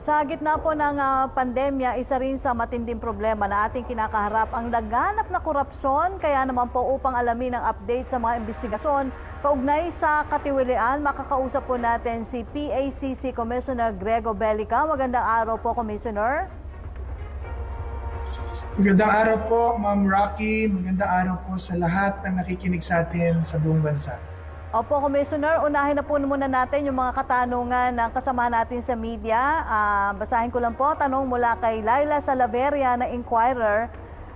Sa gitna po ng pandemya, isa rin sa matinding problema na ating kinakaharap ang laganap na korupsyon. Kaya naman po upang alamin ang update sa mga imbestigasyon kaugnay sa katiwalian, makakausap po natin si PACC Commissioner Greco Belica. Magandang araw po, Commissioner. Magandang araw po, Ma'am Rocky. Magandang araw po sa lahat ng nakikinig sa atin sa buong bansa. Opo, Commissioner, unahin na po muna natin yung mga katanungan ng kasama natin sa media. Basahin ko lang po, tanong mula kay Laila Salaveria na Inquirer.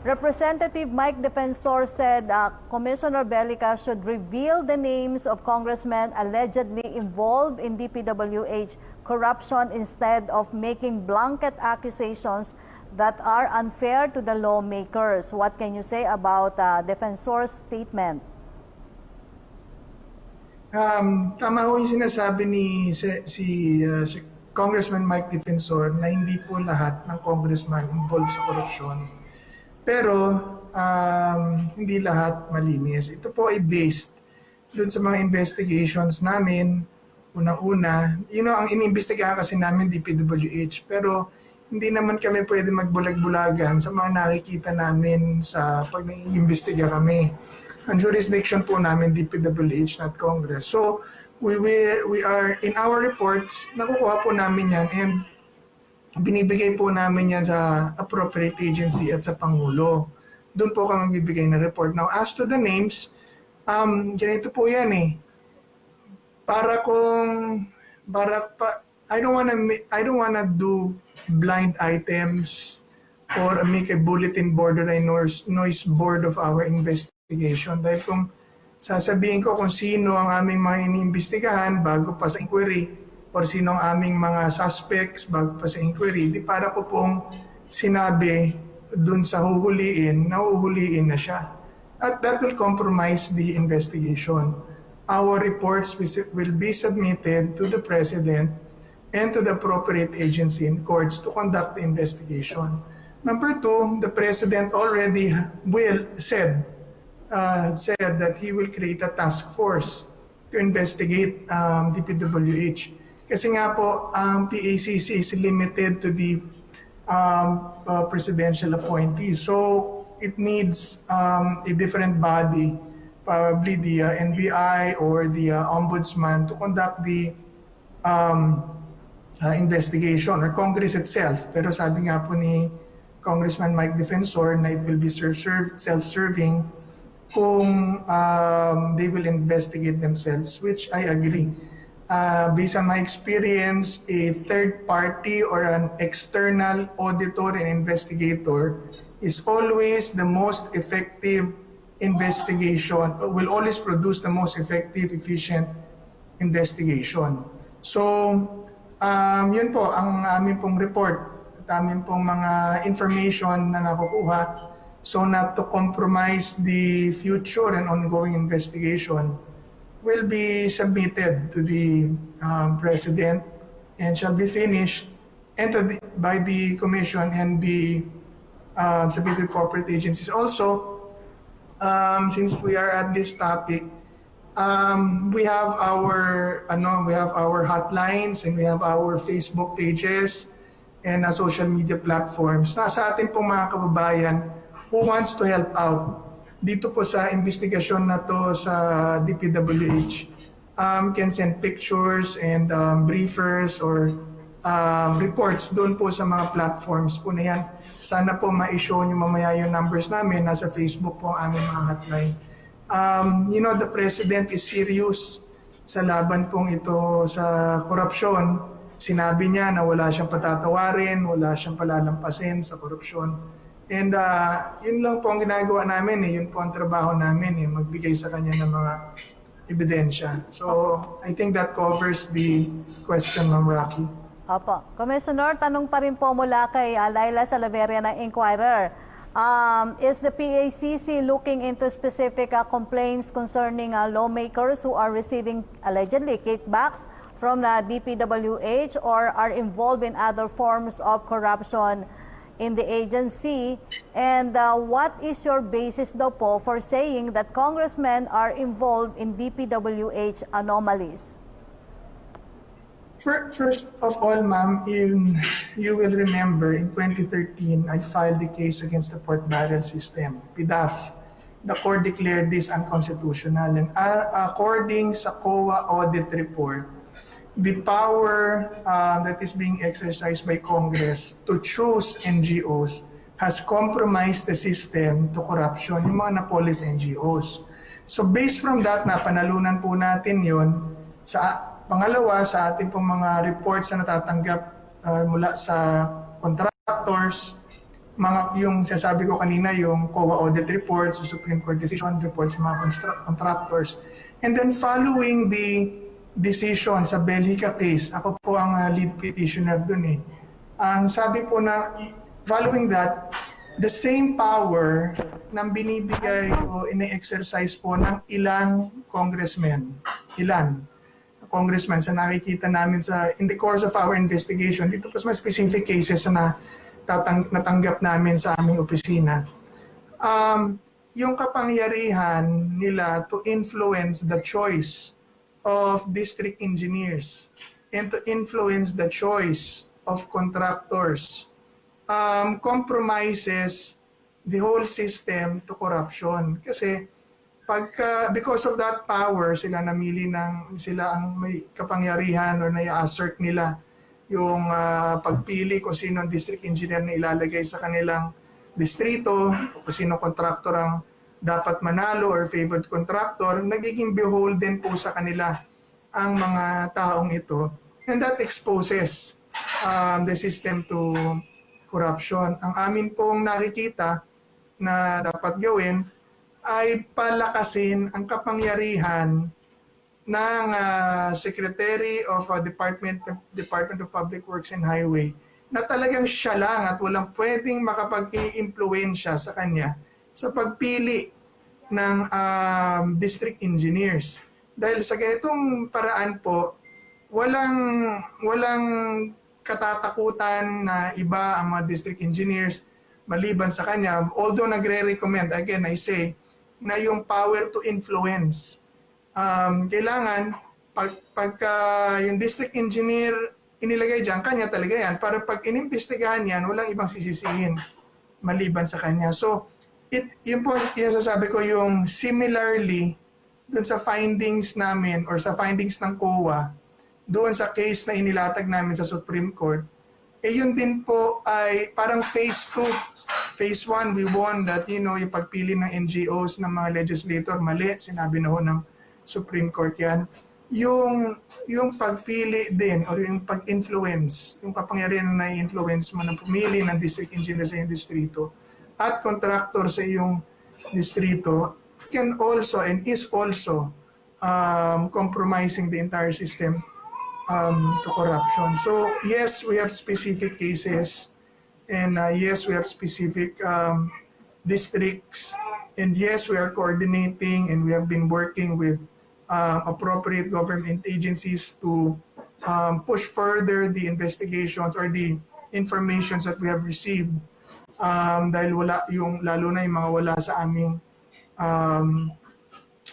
Representative Mike Defensor said Commissioner Belica should reveal the names of congressmen allegedly involved in DPWH corruption instead of making blanket accusations that are unfair to the lawmakers. What can you say about Defensor's statement? Tama ho yung sinasabi ni si Congressman Mike Defensor na hindi po lahat ng congressman involved sa korupsyon. Pero hindi lahat malinis. Ito po ay based dun sa mga investigations namin. Unang-una, ang inimbestigahan kasi namin DPWH, pero hindi naman kami pwede magbulag-bulagan sa mga nakikita namin sa pag nag-iimbestiga kami. Ang jurisdiction po namin, DPWH, not Congress. So, we are, in our reports, nakukuha po namin yan and binibigay po namin yan sa appropriate agency at sa Pangulo. Doon po kami magbibigay ng report. Now, as to the names, ganito po yan eh. I don't wanna do blind items or make a bulletin board or a noise board of our investigation. Dahil kung sasabihin ko kung sino ang aming mga iniimbestigahan bago pa sa inquiry or sino ang aming mga suspects bago pa sa inquiry, di para ko pong sinabi dun sa huhuliin na siya. At that will compromise the investigation. Our reports will be submitted to the President and to the appropriate agency and courts to conduct the investigation. Number two, the President already said that he will create a task force to investigate DPWH. Kasi nga po, ang PACC is limited to the presidential appointee. So, it needs a different body, probably the NBI or the Ombudsman to conduct the investigation or Congress itself. Pero sabi nga po ni Congressman Mike Defensor na it will be self-serving kung they will investigate themselves, which I agree. Based on my experience, a third party or an external auditor and investigator is always the most effective investigation, will always produce the most effective, efficient investigation. So, yun po ang aming pong report at aming pong mga information na nakukuha. So not to compromise the future and ongoing investigation will be submitted to the President and shall be finished by the Commission and be submitted to corporate agencies. Also, since we are at this topic, we have our hotlines and we have our Facebook pages and social media platforms. Sa atin pong mga kababayan who wants to help out dito po sa investigasyon na to sa DPWH can send pictures and briefers or reports doon po sa mga platforms po na yan. Sana po ma-show nyo mamaya yung numbers namin. Nasa Facebook po ang aming mga hotline. The President is serious sa laban pong ito sa korupsyon. Sinabi niya na wala siyang patatawarin, wala siyang palalampasin sa korupsyon. And yun lang po ang ginagawa namin yun po ang trabaho namin magbigay sa kanya ng mga ebidensya. So I think that covers the question, Ma'am Rocky. Opo. Commissioner, tanong pa rin po mula kay Laila Salaveria ng Inquirer. Is the PACC looking into specific complaints concerning lawmakers who are receiving allegedly kickbacks from the DPWH or are involved in other forms of corruption in the agency? And what is your basis daw po for saying that congressmen are involved in DPWH anomalies? First of all, ma'am, you will remember in 2013, I filed the case against the pork barrel system, PDAF. The court declared this unconstitutional. And according sa COA audit report, the power that is being exercised by Congress to choose NGOs has compromised the system to corruption, yung mga na-police NGOs. So based from that, napanalunan po natin yon. Pangalawa, sa ating pong mga reports na natatanggap mula sa contractors, yung sasabi ko kanina, yung COA audit reports, Supreme Court decision reports sa mga contractors. And then following the decision sa Belica case, ako po ang lead petitioner dun eh. Ang sabi po na, following that, the same power na binibigay o ine-exercise po ng ilang congressmen, congressman sa nakikita namin in the course of our investigation. Dito po sa mga specific cases na natanggap namin sa aming opisina. Yung kapangyarihan nila to influence the choice of district engineers and to influence the choice of contractors compromises the whole system to corruption. Kasi because of that power, sila ang may kapangyarihan o nai-assert nila yung pagpili kung sino ang district engineer na ilalagay sa kanilang distrito, kung sino contractor ang dapat manalo or favored contractor, nagiging beholden po sa kanila ang mga taong ito. And that exposes the system to corruption. Ang amin pong nakikita na dapat gawin ay palakasin ang kapangyarihan ng Secretary of Department of Public Works and Highway na talagang siya lang at walang pwedeng makapag-i-impluwensya sa kanya sa pagpili ng district engineers. Dahil sa ganitong paraan po, walang katatakutan na iba ang mga district engineers maliban sa kanya. Although nagre-recommend, again I say, na yung power to influence. Kailangan, pagka yung district engineer inilagay dyan, kanya talaga yan. Para pag inimbestigahan yan, walang ibang sisisihin maliban sa kanya. So, yun po yung sasabi ko, yung similarly, dun sa findings namin or sa findings ng COA, doon sa case na inilatag namin sa Supreme Court, yun din po ay parang phase 2. Phase 1, we won that, yung pagpili ng NGOs ng mga legislator, mali, sinabi na ho ng Supreme Court yan. Yung pagpili din, o yung pag-influence, yung kapangyarihan na i-influence mo na pumili ng district engineer sa iyong distrito at contractor sa iyong distrito, can also and is also compromising the entire system to corruption. So yes, we have specific cases, and yes, we have specific districts, and yes, we are coordinating and we have been working with appropriate government agencies to push further the investigations or the informations that we have received dahil lalo na yung mga wala sa aming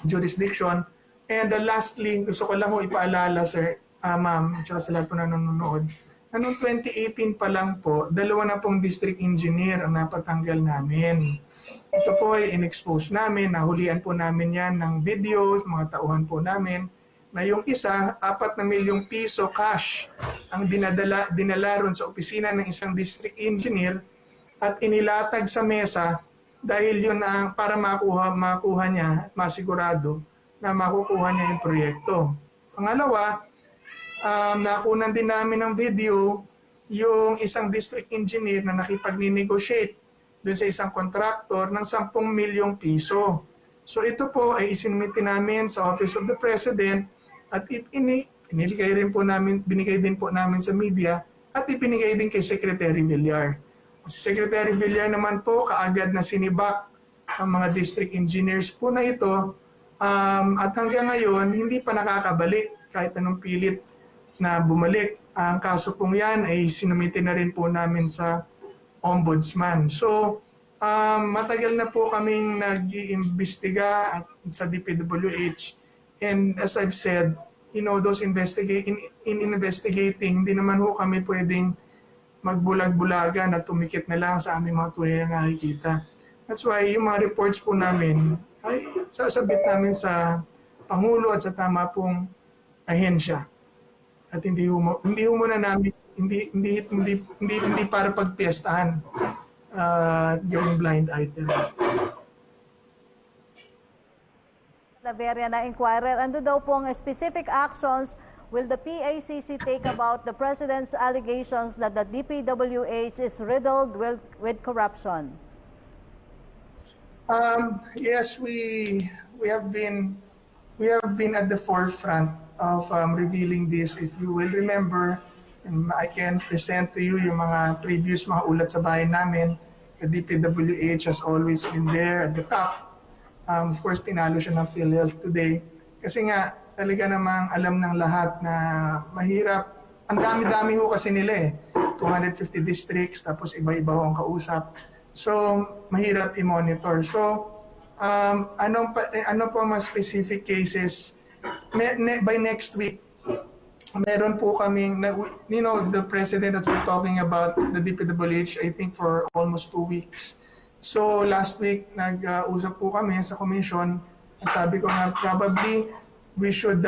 jurisdiction. And lastly, gusto ko lang ho ipaalala, sir, ma'am, at sa lahat po na nanonood, na noong 2018 pa lang po, 2 na pong district engineer ang napatanggal namin. Ito po ay in-expose namin, nahulian po namin yan ng videos, mga tauhan po namin, na yung isa, 4 na milyong piso cash ang dinala ron sa opisina ng isang district engineer at inilatag sa mesa dahil yun ang para makuha niya, masigurado na makukuha niya yung proyekto. Pangalawa, nakunan din namin ng video yung isang district engineer na nakipag-negotiate doon sa isang contractor ng 10 milyong piso. So ito po ay isinumiti namin sa Office of the President at binigay din po namin sa media at ibinigay din kay Secretary Villar. Si Secretary Villar naman po kaagad na sinibak ang mga district engineers po na ito at hanggang ngayon hindi pa nakakabalik kahit anong pilit na bumalik. Ang kaso pong yan ay sinumiti na rin po namin sa Ombudsman. So, matagal na po kaming nag-iimbestiga sa DPWH. And as I've said, those in investigating, hindi naman ho kami pwedeng magbulag-bulagan at tumikit na lang sa aming mga tunay na nakikita. That's why yung mga reports po namin ay sasabit namin sa Pangulo at sa tama pong ahensya. At hindi muna namin hindi para pagpiestahan yung blind item. Laveria na inquirer, ano daw pong specific actions will the PACC take about the President's allegations that the DPWH is riddled with corruption? Yes, we have been at the forefront of revealing this. If you will remember, I can present to you yung mga previous mga ulat sa bayan namin. The DPWH has always been there at the top. Of course, pinalo siya ng PhilHealth today. Kasi nga, talaga namang alam ng lahat na mahirap. Ang dami-dami ho kasi nila 250 districts, tapos iba-iba ho ang kausap. So, mahirap i-monitor. So, ano po mga specific cases? By next week, meron po kaming, the President has been talking about the DPWH, I think, for almost 2 weeks. So last week, nag-usap po kami sa commission at sabi ko nga probably we should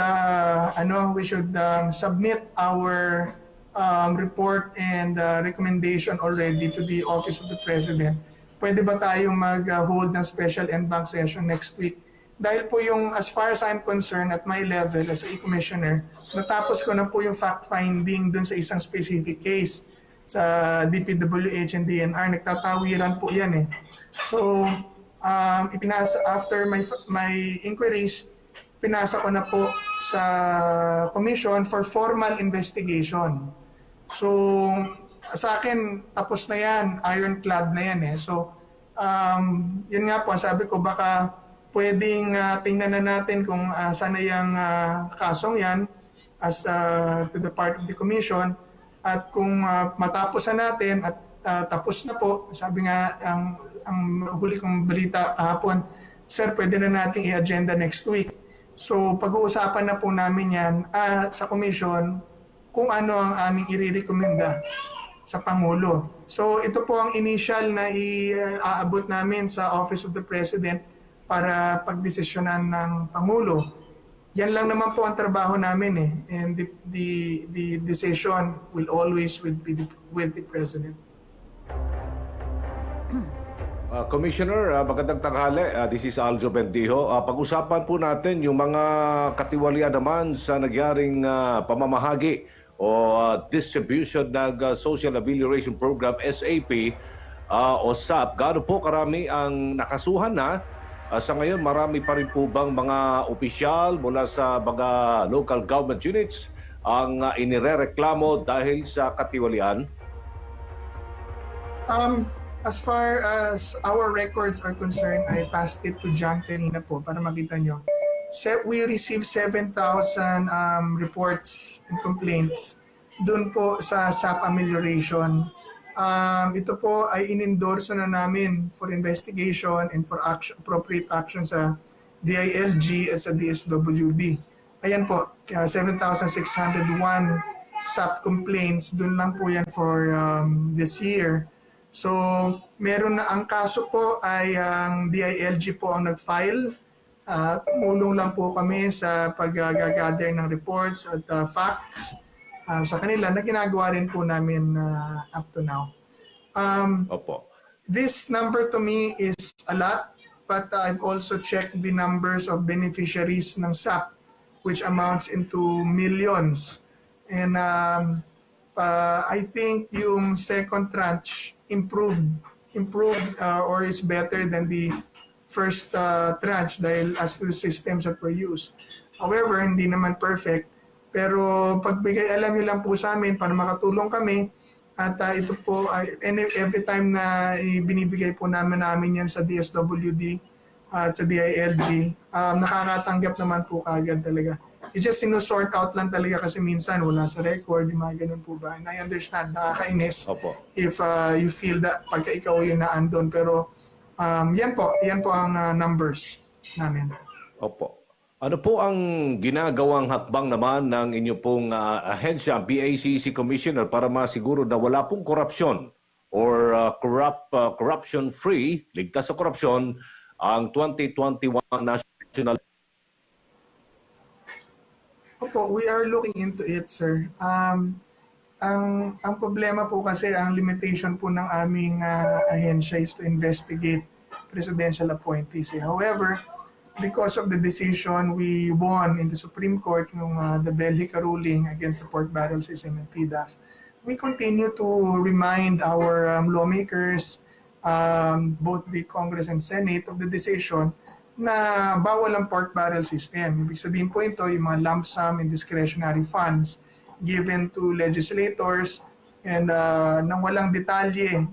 submit our report and recommendation already to the Office of the President. Pwede ba tayong mag-hold ng special en banc session next week? Dahil po yung, as far as I'm concerned, at my level as a commissioner, natapos ko na po yung fact-finding dun sa isang specific case sa DPWH and DNR. Nagtatawiran po yan So, ipinasa, after my inquiries, pinasa ko na po sa commission for formal investigation. So, sa akin, tapos na yan, ironclad na yan So, yun nga po, sabi ko baka pwedeng tingnan na natin kung sana yung kasong yan as to the part of the commission. At kung matapos na natin at tapos na po, sabi nga ang huli kong balita kahapon, sir, pwede na natin i-agenda next week. So pag-uusapan na po namin yan sa commission kung ano ang aming i-recommenda sa Pangulo. So ito po ang initial na iaabot namin sa Office of the President para pagdesisyonan ng Pangulo. Yan lang naman po ang trabaho namin and the decision will always be with the President. Commissioner, magandang tanghali. This is Aljo Bendijo. Pag-usapan po natin yung mga katiwalian naman sa nagyaring pamamahagi o distribution ng Social Amelioration Program, SAP o SAP. Gaano po karami ang nakasuhan na? Sa ngayon, marami pa rin po bang mga opisyal mula sa mga local government units ang inirereklamo dahil sa katiwalian? As far as our records are concerned, I passed it to John kanina po para makita nyo. We received 7,000 reports and complaints doon po sa SAP amelioration. Ito po ay in-endorso na namin for investigation and for appropriate action sa DILG at sa DSWD. Ayan po, 7,601 SAP complaints, dun lang po yan for this year. So, meron na ang kaso po ay ang DILG po ang nag-file. Tumulong lang po kami sa pag-gather ng reports at facts sa kanila na ginagawa rin po namin up to now. Opo. This number to me is a lot, but I've also checked the numbers of beneficiaries ng SAP, which amounts into millions. And I think yung second tranche improved or is better than the first tranche dahil as to systems that were used. However, hindi naman perfect. Pero pagbigay alam niyo lang po sa amin para makatulong kami at ito po every time na binibigay po namin yan sa DSWD at sa DILG, nakakatanggap naman po kaagad talaga. It's just sinusort out lang talaga kasi minsan wala sa record, yung mga ganun po ba. And I understand, nakakainis if you feel that pagka ikaw yung naandun. Pero yan po ang numbers namin. Opo. Ano po ang ginagawang hakbang naman ng inyo pong ahensya, PACC Commissioner, para masiguro na wala pong korupsyon or corruption-free, ligtas sa korupsyon, ang 2021 National. Opo, we are looking into it, sir. Ang problema po kasi, ang limitation po ng aming ahensya is to investigate presidential appointees. However, because of the decision we won in the Supreme Court, yung the Belica ruling against the pork barrel system in PDAF, we continue to remind our lawmakers, both the Congress and Senate, of the decision na bawal ang pork barrel system. Ibig sabihin po ito, yung mga lump sum and discretionary funds given to legislators and nang walang detalye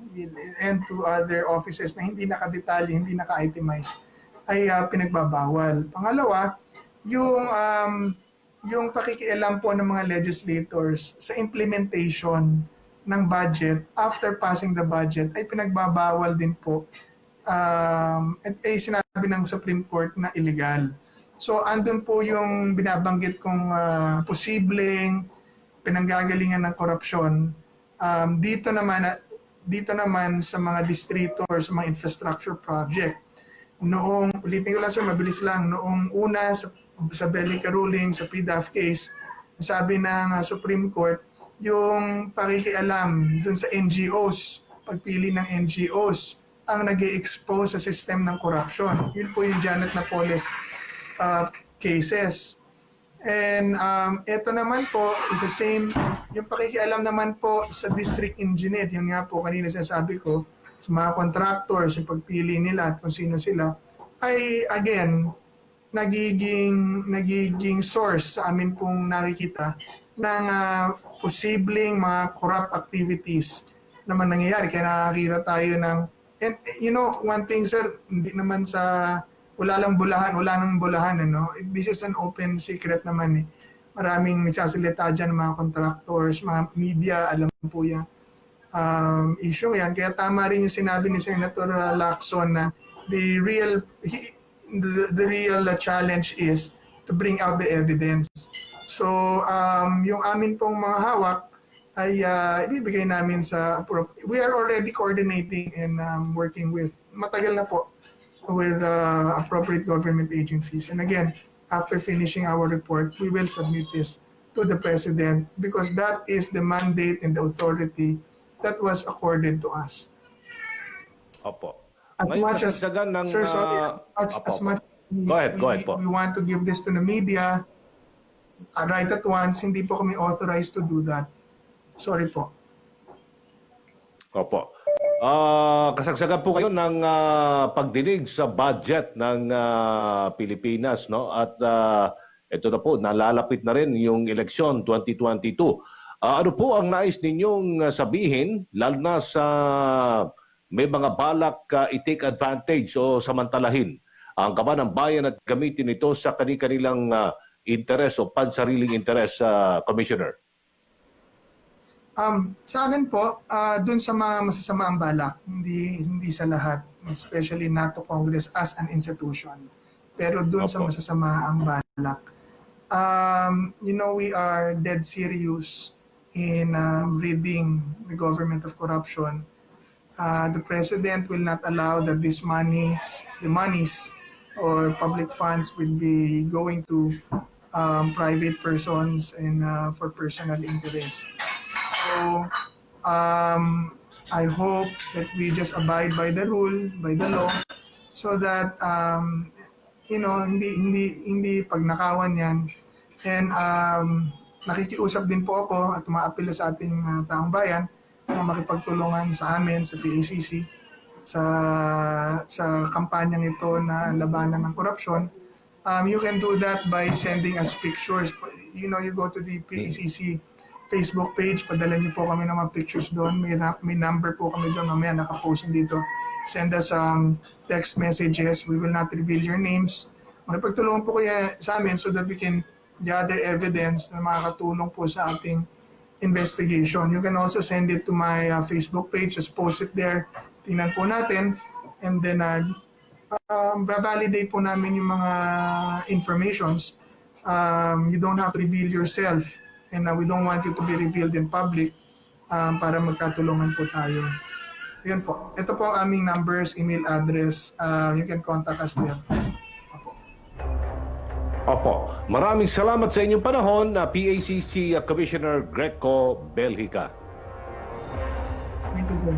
and to other offices na hindi nakadetalye, hindi naka-itemize, ay pinagbabawal. Pangalawa, yung pakikialam po ng mga legislators sa implementation ng budget after passing the budget ay pinagbabawal din po. At ay sinabi ng Supreme Court na illegal. So andun po yung binabanggit kong posibleng pinanggagalingan ng korupsyon. Dito naman sa mga distrito or sa mga infrastructure project. Ulitin ko lang sir, mabilis lang, noong una sa Belica ruling, sa PDAF case, sabi ng Supreme Court, yung pakikialam dun sa NGOs, pagpili ng NGOs, ang nag-i-expose sa system ng corruption. Yun po yung Janet Napoles cases. And ito naman po is the same, yung pakikialam naman po sa district engineer, yun nga po kanina sinasabi ko, sa mga contractors, yung pagpili nila at kung sino sila, ay again, nagiging source sa amin pong nakikita ng posibleng mga corrupt activities naman nangyayari. Kaya nakakita tayo ng, and you know, one thing sir, hindi naman sa, wala nang bulahan, ano? This is an open secret naman eh. Maraming nagsasalita dyan, mga contractors, mga media, alam po yan. Issue yan. Kaya tama rin yung sinabi ni Senator Lacson na the real challenge is to bring out the evidence. So, yung amin pong mga hawak ay ibibigay namin sa, we are already coordinating and working with, matagal na po, with appropriate government agencies. And again, after finishing our report, we will submit this to the President because that is the mandate and the authority that was accorded to us. Opo. As Ngayon, much as, kasagsagan ng, sir, sorry, as much Go ahead po. we want to give this to the media, right at once, hindi po kami authorized to do that. Sorry po. Opo. Kasagsagan po kayo ng pagdinig sa budget ng Pilipinas, no? At ito na po, nalalapit na rin yung eleksyon 2022. Ano po ang nais ninyong sabihin, lalo na sa may mga balak i-take advantage o samantalahin ang kaban ng bayan at gamitin ito sa kanilang interes o pansariling interes, Commissioner? Sa akin po, dun sa mga masasamaang balak, hindi sa lahat, especially not to Congress as an institution. Pero dun sa masasamaang balak, you know, we are dead serious in ridding the government of corruption. The President will not allow that the monies or public funds will be going to private persons and for personal interest. So, I hope that we just abide by the rule, by the law, so that, you know, hindi pagnakawan yan. And nakikiusap din po ako at umaapila sa ating taong bayan na makipagtulungan sa amin, sa PACC, sa kampanyang ito na labanan ng korupsyon. You can do that by sending us pictures. You know, you go to the PACC Facebook page, padala niyo po kami ng mga pictures doon. May number po kami doon, mamaya nakapost dito. Send us text messages. We will not reveal your names. Makipagtulungan po kayo sa amin so that we can gather evidence na makakatulong po sa ating investigation. You can also send it to my Facebook page. Just post it there. Tingnan po natin. And then validate po namin yung mga informations. You don't have to reveal yourself and we don't want you to be revealed in public para magkatulungan po tayo. Yun po. Ito po ang aming numbers, email address. You can contact us there. Opo. Maraming salamat sa inyong panahon, PACC Commissioner Greco Belica. Thank you, sir.